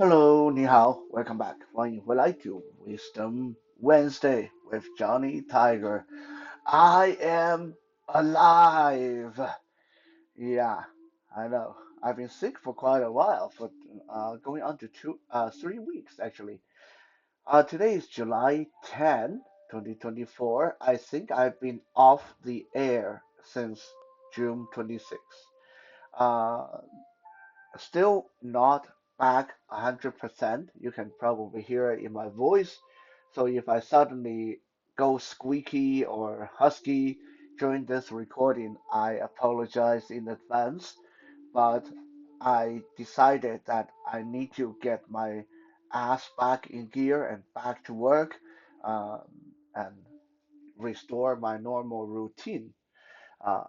Hello，你好，Welcome back，欢迎回来to Wisdom Wednesday with Johnny Tiger. I am alive. Yeah, I know. I've been sick for quite a while, for going on to 3 weeks actually. Today is July 10, 2024. I think I've been off the air since June 26th. Uh, Still not back 100%. You can probably hear it in my voice. So if I suddenly go squeaky or husky during this recording, I apologize in advance. But I decided that I need to get my ass back in gear and back to work, and restore my normal routine. Uh,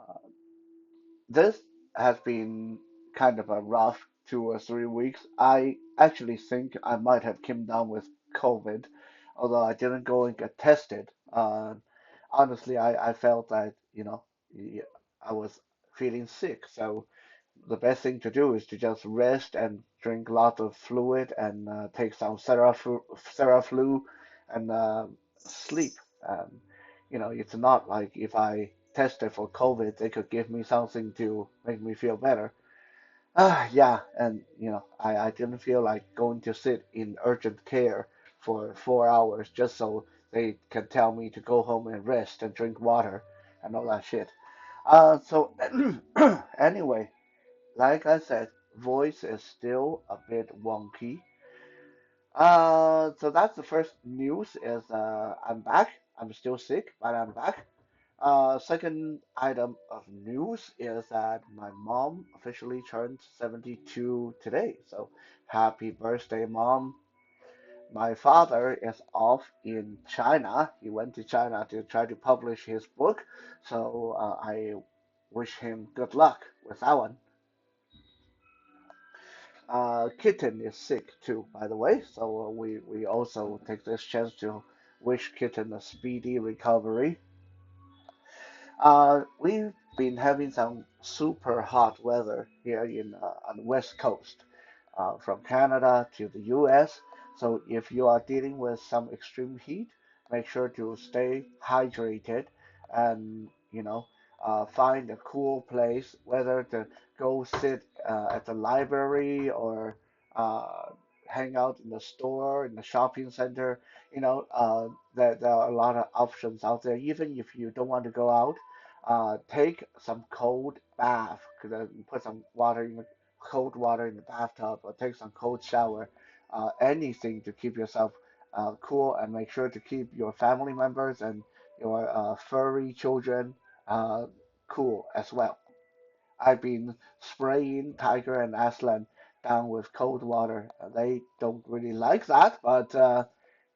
this has been kind of a rough 2 or 3 weeks. I actually think I might have came down with COVID, although I didn't go and get tested. Honestly, I felt that, I was feeling sick. So the best thing to do is to just rest and drink lots of fluid and take some Theraflu and sleep. Um, it's not like if I tested for COVID, they could give me something to make me feel better. Yeah, and I didn't feel like going to sit in urgent care for 4 hours just so they can tell me to go home and rest and drink water and all that shit. So anyway, like I said, voice is still a bit wonky. So that's the first news is I'm back. I'm still sick, but I'm back. Second item of news is that my mom officially turned 72 today. So happy birthday, mom. My father is off in China. He went to China to try to publish his book. So I wish him good luck with that one. Kitten is sick too, by the way, so we also take this chance to wish Kitten a speedy recovery. We've been having some super hot weather here on the West Coast, from Canada to the US. So if you are dealing with some extreme heat, make sure to stay hydrated and find a cool place, whether to go sit at the library or uh, hang out in the store, in the shopping center. There are a lot of options out there. Even if you don't want to go out, take some cold bath. Put some water in the cold water in the bathtub, or take some cold shower. Anything to keep yourself cool, and make sure to keep your family members and your furry children uh, cool as well. I've been spraying Tiger and Aslan down with cold water. They don't really like that, but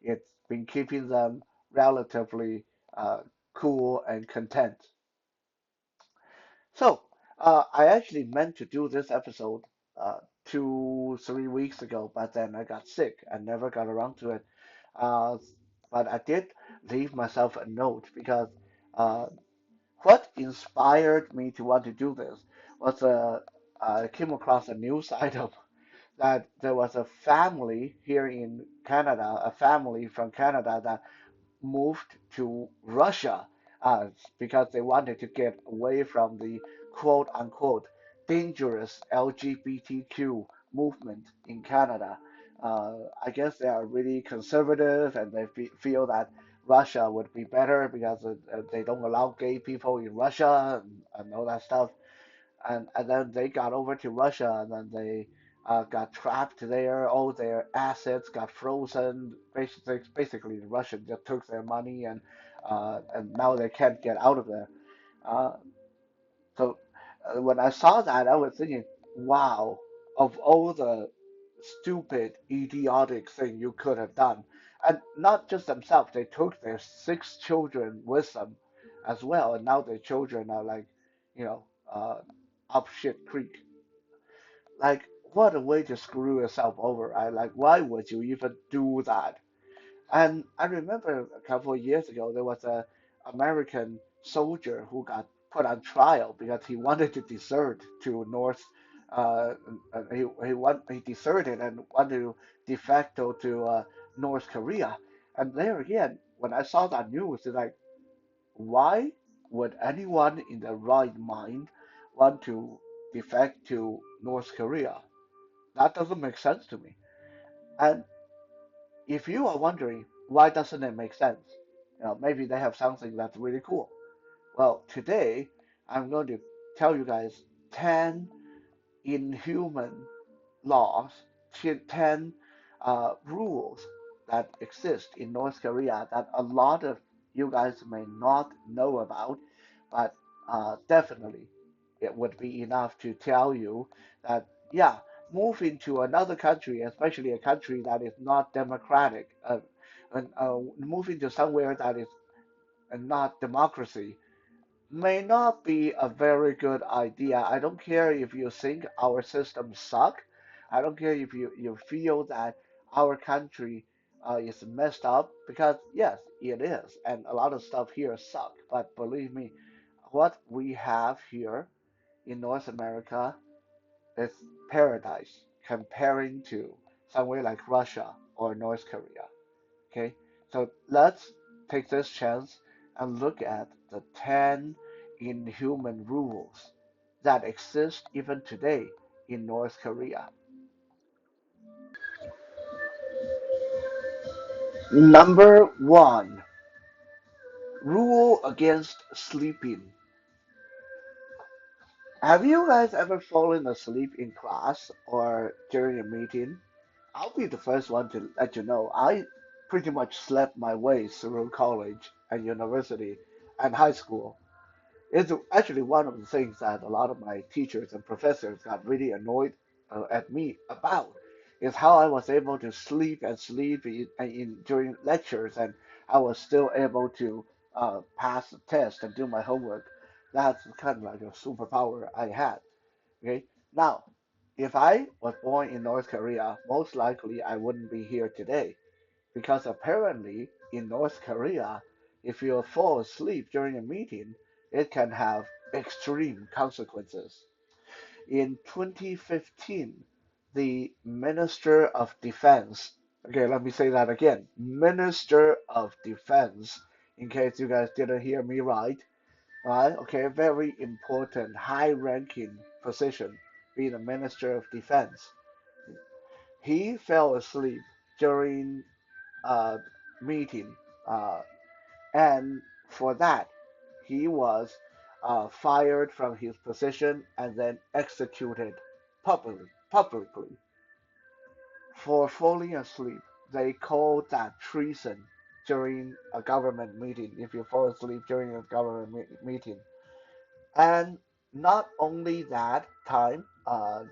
it's been keeping them relatively uh, cool and content. So, I actually meant to do this episode 2, 3 weeks ago, but then I got sick and never got around to it. Uh, but I did leave myself a note because uh, what inspired me to want to do this was I came across a news item that there was a family here in Canada, a family from Canada that moved to Russia uh, because they wanted to get away from the quote unquote dangerous LGBTQ movement in Canada. I guess they are really conservative and they feel that Russia would be better because they don't allow gay people in Russia and all that stuff. And then they got over to Russia, and then they got trapped there. All their assets got frozen. Basically, the Russians just took their money, and now they can't get out of there. Uh, so when I saw that, I was thinking, wow, of all the stupid, idiotic thing you could have done, and not just themselves, they took their 6 children with them as well, and now their children are like, you know, up shit creek. Like, what a way to screw yourself over. I like, why would you even do that? And I remember a couple of years ago, there was a American soldier who got put on trial because he wanted to desert to North. uh, he deserted and wanted to de facto to North Korea. And there again, when I saw that news, it's like, why would anyone in their right mind want to defect to North Korea? That doesn't make sense to me. And if you are wondering why doesn't it make sense, maybe they have something that's really cool. Well, today I'm going to tell you guys 10 inhuman laws, 10 rules that exist in North Korea that a lot of you guys may not know about, but definitely it would be enough to tell you that, yeah, moving to another country, especially a country that is not democratic, and moving to somewhere that is not democracy may not be a very good idea. I don't care if you think our systems suck. I don't care if you feel that our country is messed up, because yes, it is. And a lot of stuff here suck. But believe me, what we have here in North America is paradise comparing to somewhere like Russia or North Korea. Okay, so let's take this chance and look at the 10 inhuman rules that exist even today in North Korea. Number one, rule against sleeping. Have you guys ever fallen asleep in class or during a meeting? I'll be the first one to let you know. I pretty much slept my way through college and university and high school. It's actually one of the things that a lot of my teachers and professors got really annoyed at me about, is how I was able to sleep and sleep during lectures, and I was still able to pass the test and do my homework. That's kind of like a superpower I had. Okay, now if I was born in North Korea, most likely I wouldn't be here today, because apparently in North Korea, if you fall asleep during a meeting, it can have extreme consequences. In 2015, the Minister of Defense, okay, let me say that again, Minister of Defense, in case you guys didn't hear me right? Okay, very important, high-ranking position, being the Minister of Defense. He fell asleep during a meeting, uh, and for that, he was fired from his position and then executed publicly for falling asleep. They call that treason during a government meeting. If you fall asleep during a government meeting, and not only that time,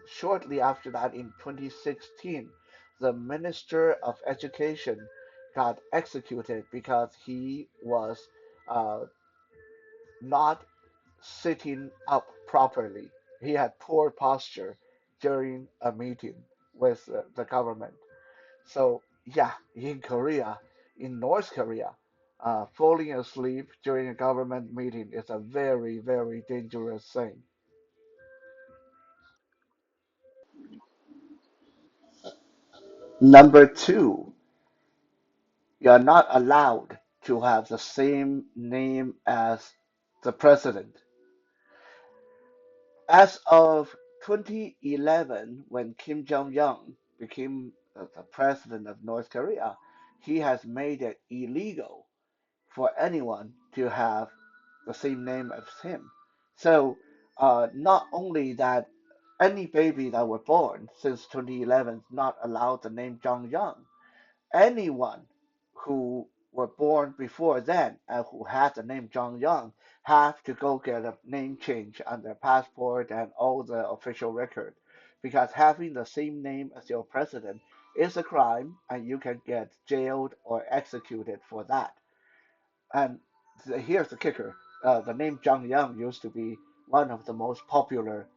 shortly after that, in 2016, the Minister of Education got executed because he was uh, not sitting up properly. He had poor posture during a meeting with the government. So, yeah, in Korea, in North Korea, falling asleep during a government meeting is a very, very dangerous thing. Number two, you're not allowed to have the same name as the president. As of 2011, when Kim Jong Un became the president of North Korea, he has made it illegal for anyone to have the same name as him. So, not only that, any baby that were born since 2011 is not allowed the name Jong Un. Anyone who were born before then and who had the name John Young have to go get a name change on their passport and all the official record, because having the same name as your president is a crime and you can get jailed or executed for that. And here's the kicker: the name Zhang Yang used to be one of the most popular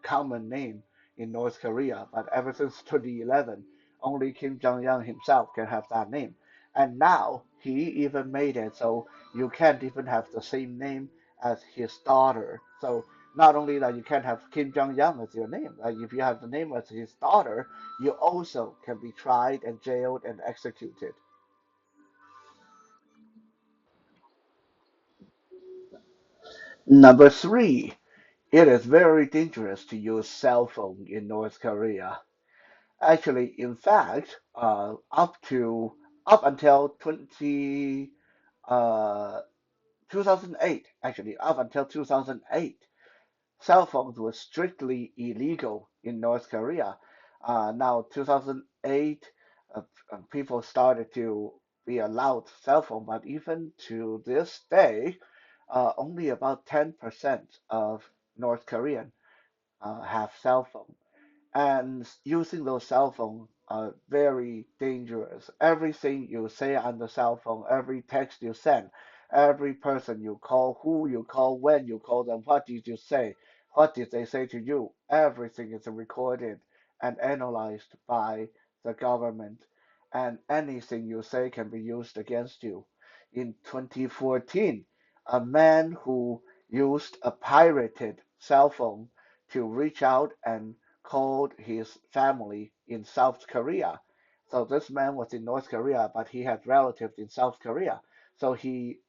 common name in North Korea, but ever since 2011, only Kim Jong Un himself can have that name. And now he even made it so you can't even have the same name as his daughter. So Not only that you can have Kim Jong Un as your name, like if you have the name as his daughter, you also can be tried and jailed and executed. Number three, it is very dangerous to use cell phone in North Korea. Actually, in fact, up until 2008, actually up until 2008, cell phones were strictly illegal in North Korea. Now, 2008, people started to be allowed cell phone, but even to this day, only about 10% of North Korean have cell phone, and using those cell phones are very dangerous. Everything you say on the cell phone, every text you send, every person you call, who you call, when you call them, what did you say, what did they say to you, everything is recorded and analyzed by the government, and anything you say can be used against you. In 2014, a man who used a pirated cell phone to reach out and called his family in South Korea. So this man was in North Korea, but he had relatives in South Korea. So he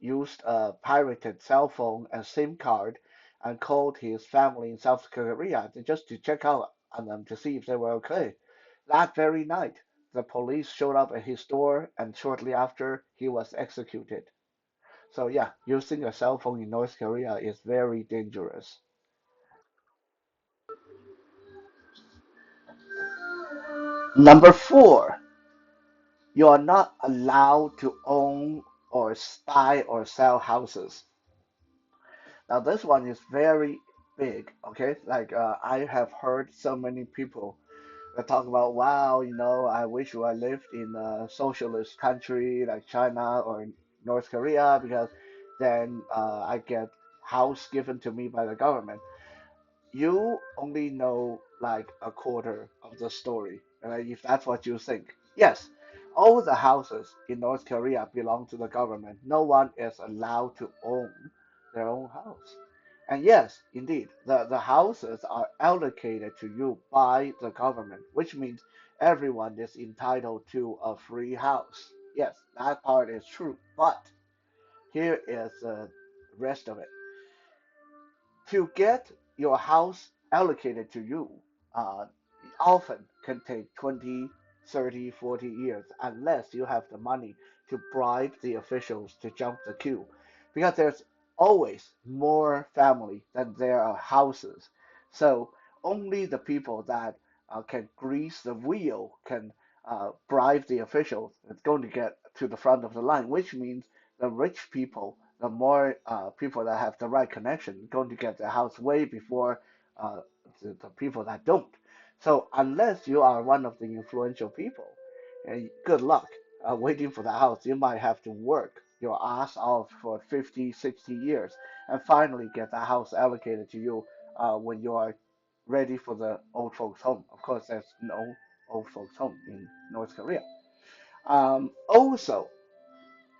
used a pirated cell phone and SIM card and called his family in South Korea just to check out on them to see if they were okay. That very night, the police showed up at his door, and shortly after, he was executed. So yeah, using a cell phone in North Korea is very dangerous. Number four, you are not allowed to own or buy or sell houses. Now, this one is very big, okay? Like, I have heard so many people that talk about, wow, I wish I lived in a socialist country like China or North Korea because then I get house given to me by the government. You only know like a quarter of the story, right? If that's what you think. Yes, all the houses in North Korea belong to the government. No one is allowed to own their own house. And yes, indeed, the houses are allocated to you by the government, which means everyone is entitled to a free house. Yes, that part is true. But here is the rest of it. To get your house allocated to you uh, often can take 20, 30, 40 years unless you have the money to bribe the officials to jump the queue. Because there's always more family than there are houses. So only the people that can grease the wheel can bribe the officials. It's going to get to the front of the line, which means the rich people, the more people that have the right connection, going to get the house way before uh, the people that don't. So unless you are one of the influential people, good luck waiting for the house. You might have to work your ass off for 50, 60 years and finally get the house allocated to you when you are ready for the old folks home. Of course, there's no old folks home in North Korea. Also,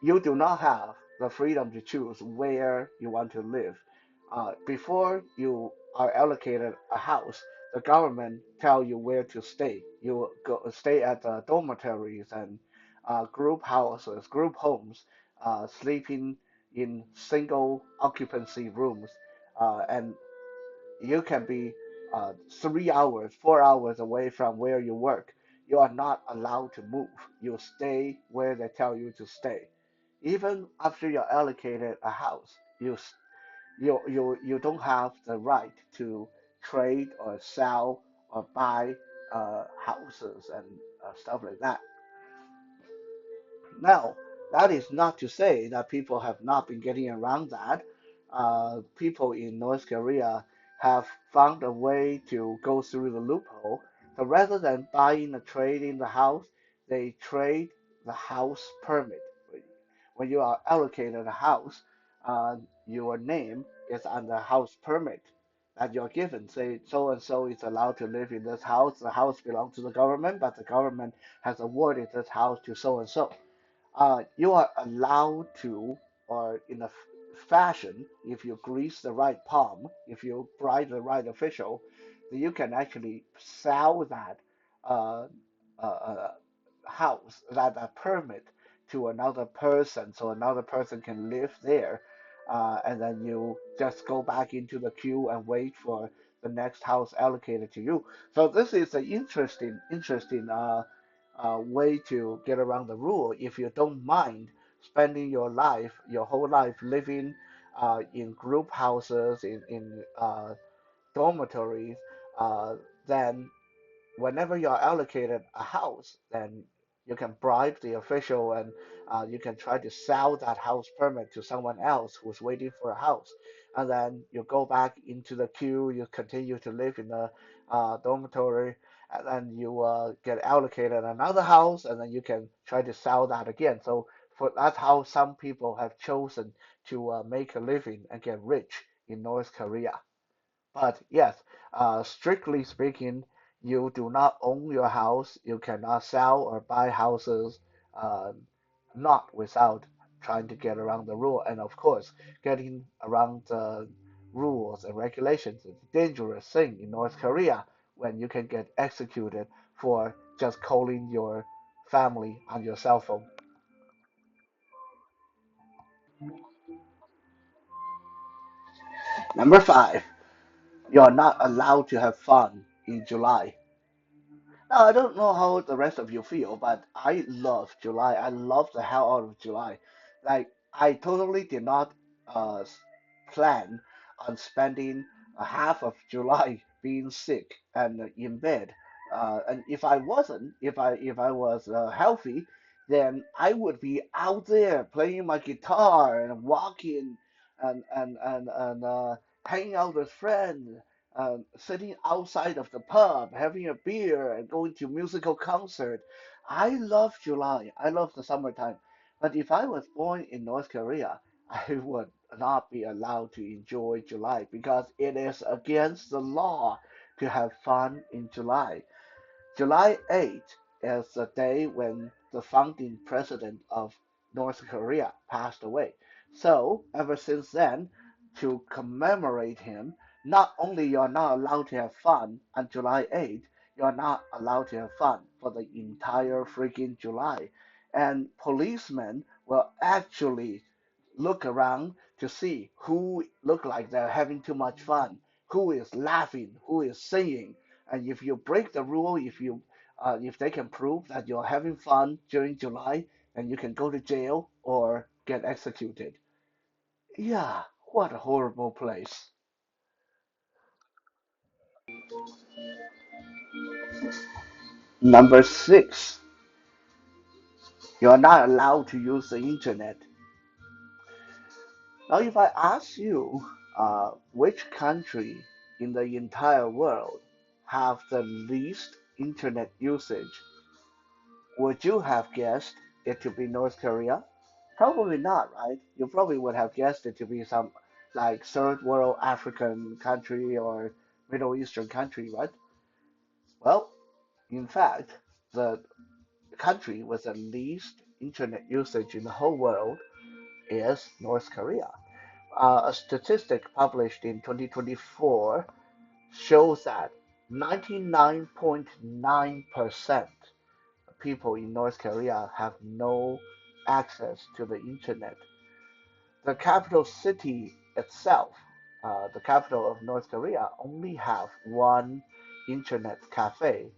you do not have the freedom to choose where you want to live. Before you are allocated a house, the government tell you where to stay. You go stay at dormitories and group houses, group homes, sleeping in single occupancy rooms, and you can be 3 hours, 4 hours away from where you work. You are not allowed to move. You stay where they tell you to stay. Even after you're allocated a house, you don't have the right to trade or sell or buy houses and stuff like that. Now, that is not to say that people have not been getting around that. People in North Korea have found a way to go through the loophole. So rather than buying or trading the house, they trade the house permit. When you are allocated a house, your name is on the house permit that you're given. Say so and so is allowed to live in this house. The house belongs to the government, but the government has awarded this house to so and so. You are allowed to, or in a fashion, if you grease the right palm, if you bribe the right official, then you can actually sell that uh, uh, house, that permit to another person, so another person can live there, and then you just go back into the queue and wait for the next house allocated to you. So this is an interesting way to get around the rule if you don't mind spending your whole life living in group houses, in dormitories, then whenever you're allocated a house, then you can bribe the official and you can try to sell that house permit to someone else who's waiting for a house. And then you go back into the queue, you continue to live in the dormitory, and then you get allocated another house, and then you can try to sell that again. So that's how some people have chosen to make a living and get rich in North Korea. But yes, strictly speaking, you do not own your house. You cannot sell or buy houses, uh, not without trying to get around the rule. And of course, getting around the rules and regulations is a dangerous thing in North Korea when you can get executed for just calling your family on your cell phone. Number five, you're not allowed to have fun in July. Now, I don't know how the rest of you feel, but I love July. I love the hell out of July. Like, I totally did not plan on spending a half of July being sick and in bed. And if I was healthy, then I would be out there playing my guitar and walking and hanging out with friends, sitting outside of the pub, having a beer, and going to musical concert. I love July. I love the summertime. But if I was born in North Korea, I would not be allowed to enjoy July because it is against the law to have fun in July. July 8th is the day when the founding president of North Korea passed away. So, ever since then, to commemorate him, not only you're not allowed to have fun on July 8th, you're not allowed to have fun for the entire freaking July. And policemen will actually look around to see who look like they're having too much fun, who is laughing, who is singing, and if you break the rule, if they can prove that you're having fun during July, then you can go to jail or get executed. Yeah, what a horrible place. Number six, you're not allowed to use the internet. Now, if I ask you, which country in the entire world have the least internet usage, would you have guessed it to be North Korea? Probably not, right? You probably would have guessed it to be some like third world African country or Middle Eastern country, right? Well, in fact, the country with the least internet usage in the whole world is North Korea. A statistic published in 2024 shows that 99.9% of people in North Korea have no access to the internet. The capital city itself, the capital of North Korea, only have one internet cafe,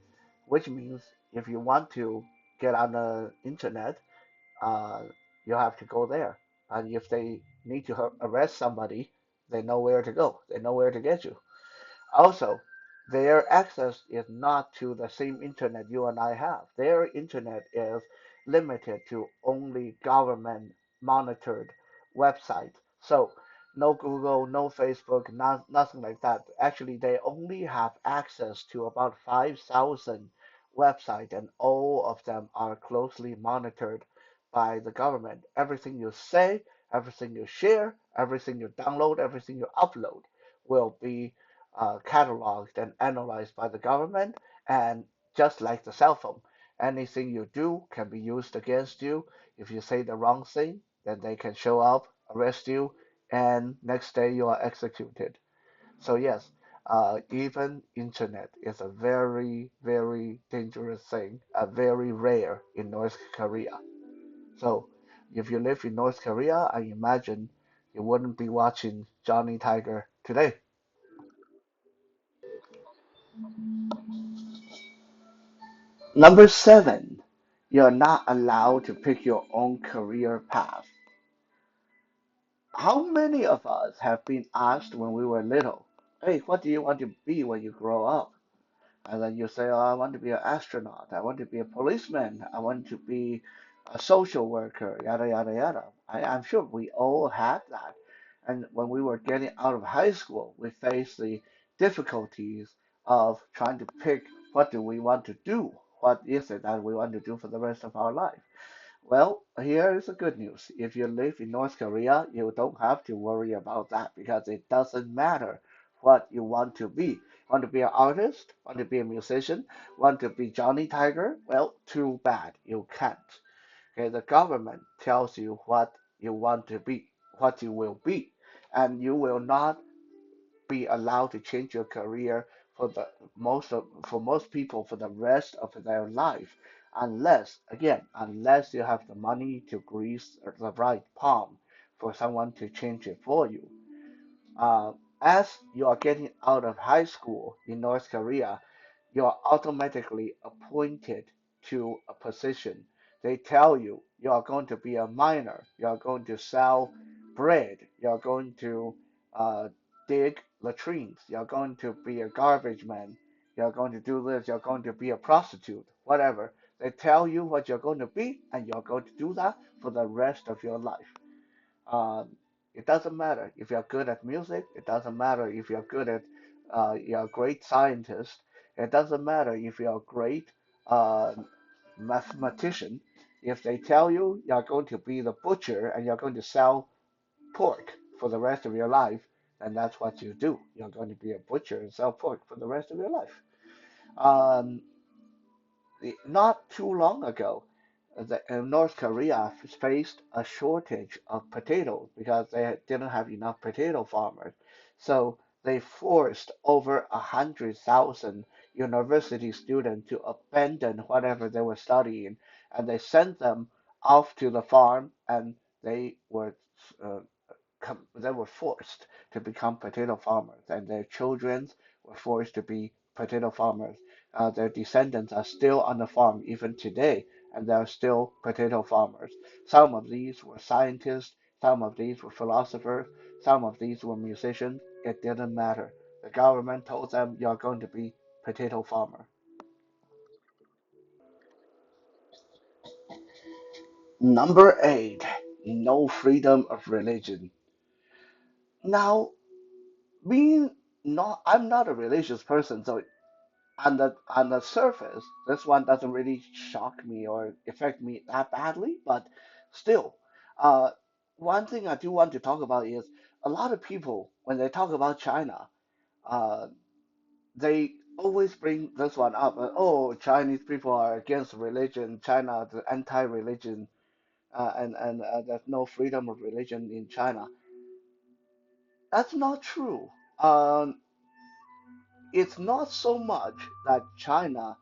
which means if you want to get on the internet, uh, you have to go there. And if they need to arrest somebody, they know where to go. They know where to get you. Also, their access is not to the same internet you and I have. Their internet is limited to only government monitored websites. So no Google, no Facebook, nothing like that. Actually, they only have access to about 5,000 websites, and all of them are closely monitored by the government. Everything you say, everything you share, everything you download, everything you upload will be cataloged and analyzed by the government. And just like the cell phone, anything you do can be used against you. If you say the wrong thing, then they can show up, arrest you, and next day you are executed. So yes, even internet is a very, very dangerous thing, very rare in North Korea. So if you live in North Korea, I imagine you wouldn't be watching Johnny Tiger today. Number seven, you're not allowed to pick your own career path. How many of us have been asked when we were little, hey, what do you want to be when you grow up? And then you say, oh, I want to be an astronaut. I want to be a policeman. I want to be a social worker, yada, yada, yada. I'm sure we all had that. And when we were getting out of high school, we faced the difficulties of trying to pick what do we want to do? What is it that we want to do for the rest of our life? Well, here is the good news. If you live in North Korea, you don't have to worry about that because it doesn't matter what you want to be. Want to be an artist? Want to be a musician? Want to be Johnny Tiger? Well, too bad. You can't. Okay, the government tells you what you want to be, what you will be, and you will not be allowed to change your career for most people for the rest of their life, unless you have the money to grease the right palm for someone to change it for you. uh, as you are getting out of high school in North Korea, you are automatically appointed to a position. They tell you you are going to be a miner, you are going to sell bread, you are going to uh, dig latrines, you are going to be a garbage man, you are going to do this, you are going to be a prostitute, whatever. They tell you what you're going to be, and you're going to do that for the rest of your life. Um, it doesn't matter if you're good at music. It doesn't matter if you're a great scientist. It doesn't matter if you're a great uh, mathematician. If they tell you you're going to be the butcher and you're going to sell pork for the rest of your life, then that's what you do. You're going to be a butcher and sell pork for the rest of your life. Um, not too long ago, North Korea faced a shortage of potatoes because they didn't have enough potato farmers. So they forced over 100,000 university students to abandon whatever they were studying, and they sent them off to the farm, and they were uh, they were forced to become potato farmers, and their children were forced to be potato farmers. Their descendants are still on the farm even today, and they are still potato farmers. Some of these were scientists, some of these were philosophers, some of these were musicians. It didn't matter. The government told them you're going to be potato farmer. Number eight, no freedom of religion. Now, being not, I'm not a religious person, so on the surface, this one doesn't really shock me or affect me that badly, but still, uh, one thing I do want to talk about is a lot of people when they talk about China, uh, they always bring this one up. Oh, Chinese people are against religion. China is anti-religion, and there's no freedom of religion in China. That's not true. It's not so much that China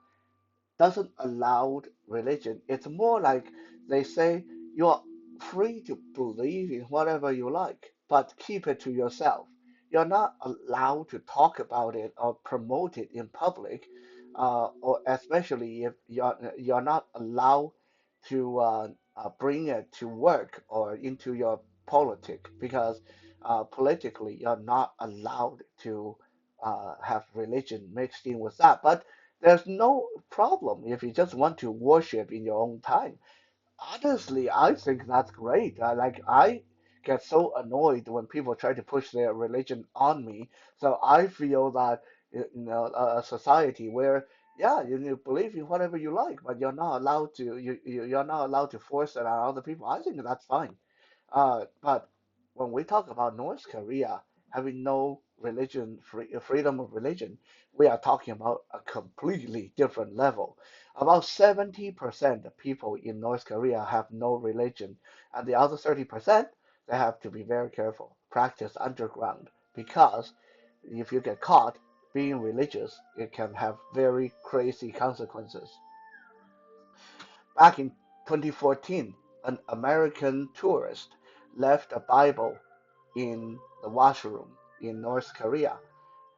doesn't allow religion. It's more like they say you're free to believe in whatever you like, but keep it to yourself. You're not allowed to talk about it or promote it in public, or especially if you're not allowed to bring it to work or into your politic because politically you're not allowed to have religion mixed in with that. But there's no problem if you just want to worship in your own time. Honestly, I think that's great. I get so annoyed when people try to push their religion on me. So I feel that a society where yeah, you believe in whatever you like, but you're not allowed to force it on other people. I think that's fine. But when we talk about North Korea having no freedom of religion, we are talking about a completely different level. About 70% of people in North Korea have no religion, and the other 30%, they have to be very careful. practiced underground because if you get caught being religious, it can have very crazy consequences. Back in 2014, an American tourist left a Bible in the washroom in North Korea,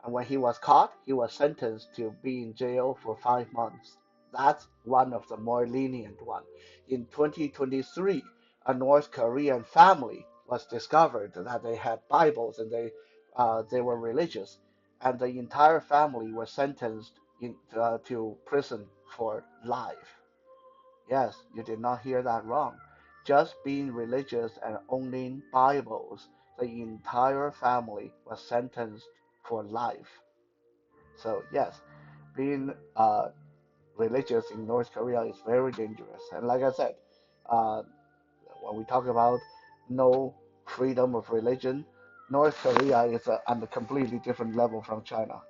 and when he was caught, he was sentenced to be in jail for 5 months. That's one of the more lenient one. In 2023, a North Korean family was discovered that they had Bibles and they were religious, and the entire family was sentenced to prison for life. Yes, you did not hear that wrong. Just being religious and owning Bibles, the entire family was sentenced for life. So yes, being religious in North Korea is very dangerous. And like I said, uh, when we talk about no freedom of religion, North Korea is on a completely different level from China.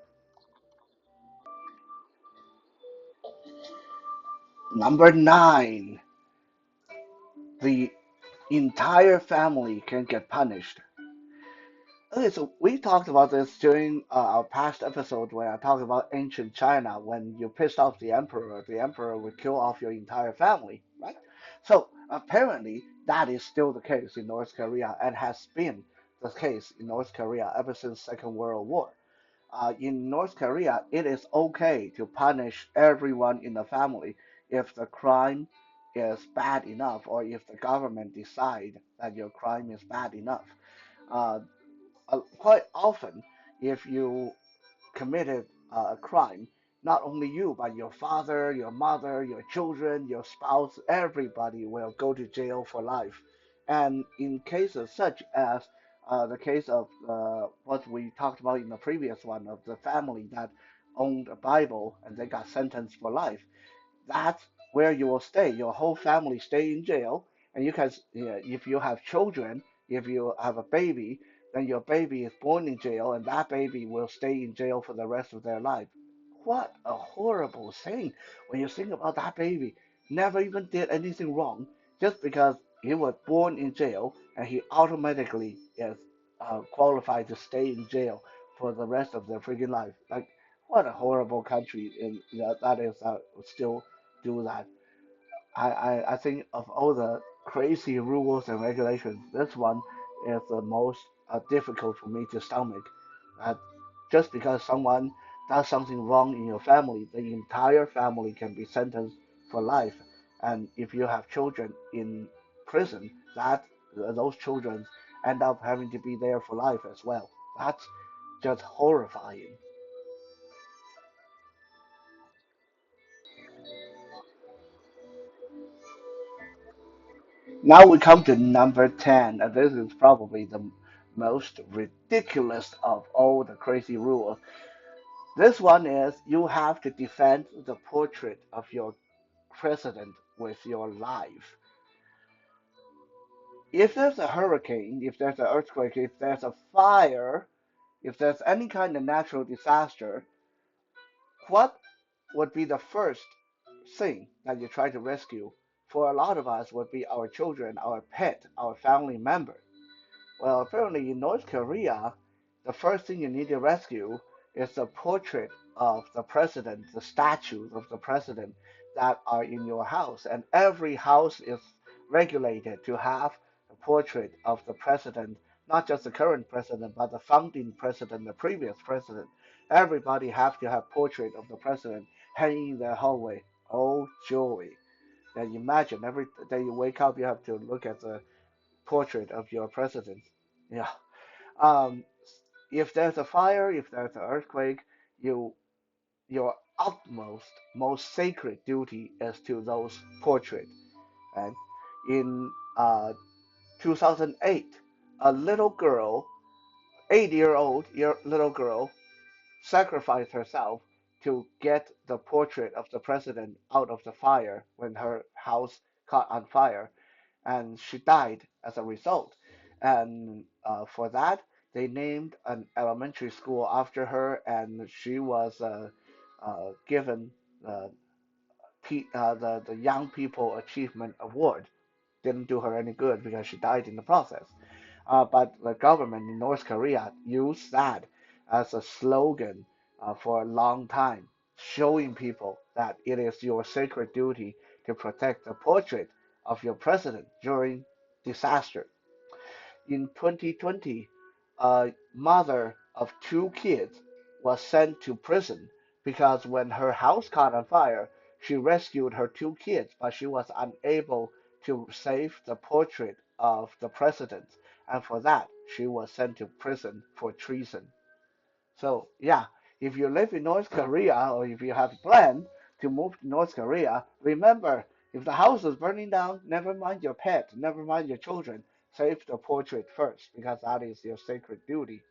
Number nine, the entire family can get punished. Okay, so we talked about this during our past episode when I talked about ancient China. When you pissed off the emperor would kill off your entire family, right? So apparently that is still the case in North Korea and has been the case in North Korea ever since Second World War. In North Korea, it is okay to punish everyone in the family if the crime is bad enough or if the government decide that your crime is bad enough. Uh, Quite often, if you committed a crime, not only you, but your father, your mother, your children, your spouse, everybody will go to jail for life. And in cases such as the case of what we talked about in the previous one of the family that owned a Bible and they got sentenced for life, that's where you will stay. Your whole family stay in jail, and you can, yeah, if you have children, if you have a baby, then your baby is born in jail, and that baby will stay in jail for the rest of their life. What a horrible thing when you think about that baby. Never even did anything wrong, just because he was born in jail, and he automatically is qualified to stay in jail for the rest of their freaking life. Like, what a horrible country in that is still do that. I think of all the crazy rules and regulations, this one is the most difficult for me to stomach. Uh, just because someone does something wrong in your family, the entire family can be sentenced for life. And if you have children in prison, that those children end up having to be there for life as well. That's just horrifying. Now we come to number 10, and this is probably the most ridiculous of all the crazy rules. This one is you have to defend the portrait of your president with your life. If there's a hurricane, if there's an earthquake, if there's a fire, if there's any kind of natural disaster, what would be the first thing that you try to rescue? For a lot of us, would be our children, our pet, our family member. Well, apparently in North Korea, the first thing you need to rescue is the portrait of the president, the statues of the president that are in your house. And every house is regulated to have a portrait of the president, not just the current president, but the founding president, the previous president. Everybody have to have portrait of the president hanging in their hallway. Oh joy! And imagine every day you wake up, you have to look at the portrait of your president. Yeah. Um, if there's a fire, if there's an earthquake, you your utmost, most sacred duty is to those portraits. And in 2008, a little girl, 8-year-old little girl, sacrificed herself to get the portrait of the president out of the fire when her house caught on fire, and she died as a result. And for that, they named an elementary school after her, and she was given the Young People Achievement Award. Didn't do her any good because she died in the process. But the government in North Korea used that as a slogan for a long time, showing people that it is your sacred duty to protect the portrait of your president during disaster. In 2020, a mother of two kids was sent to prison because when her house caught on fire, she rescued her two kids, but she was unable to save the portrait of the president, and for that, she was sent to prison for treason. So, yeah, if you live in North Korea or if you have a plan to move to North Korea, remember if the house is burning down, never mind your pet, never mind your children, save the portrait first because that is your sacred duty.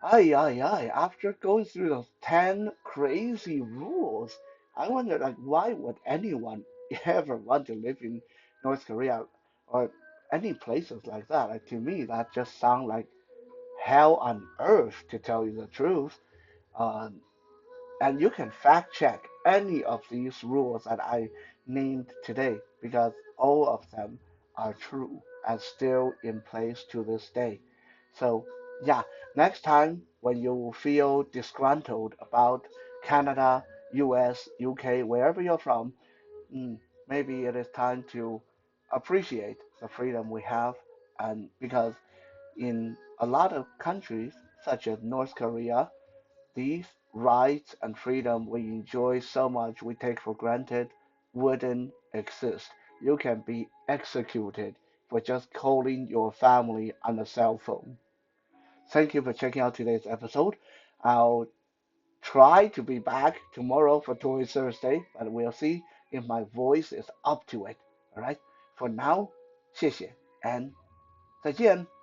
Ay, ay, ay. After going through those 10 crazy rules, I wonder, like, why would anyone ever want to live in North Korea or any places like that? Like, to me, that just sounds like hell on earth, to tell you the truth. Uh, and you can fact check any of these rules that I named today because all of them are true and still in place to this day. So, yeah, next time when you feel disgruntled about Canada, US, UK, wherever you're from, mm, maybe it is time to appreciate the freedom we have. And because in a lot of countries, such as North Korea, these rights and freedom we enjoy so much we take for granted wouldn't exist. You can be executed for just calling your family on a cell phone. Thank you for checking out today's episode. I'll try to be back tomorrow for Toy Thursday, but we'll see if my voice is up to it. Alright? For now, 谢谢 and 再见。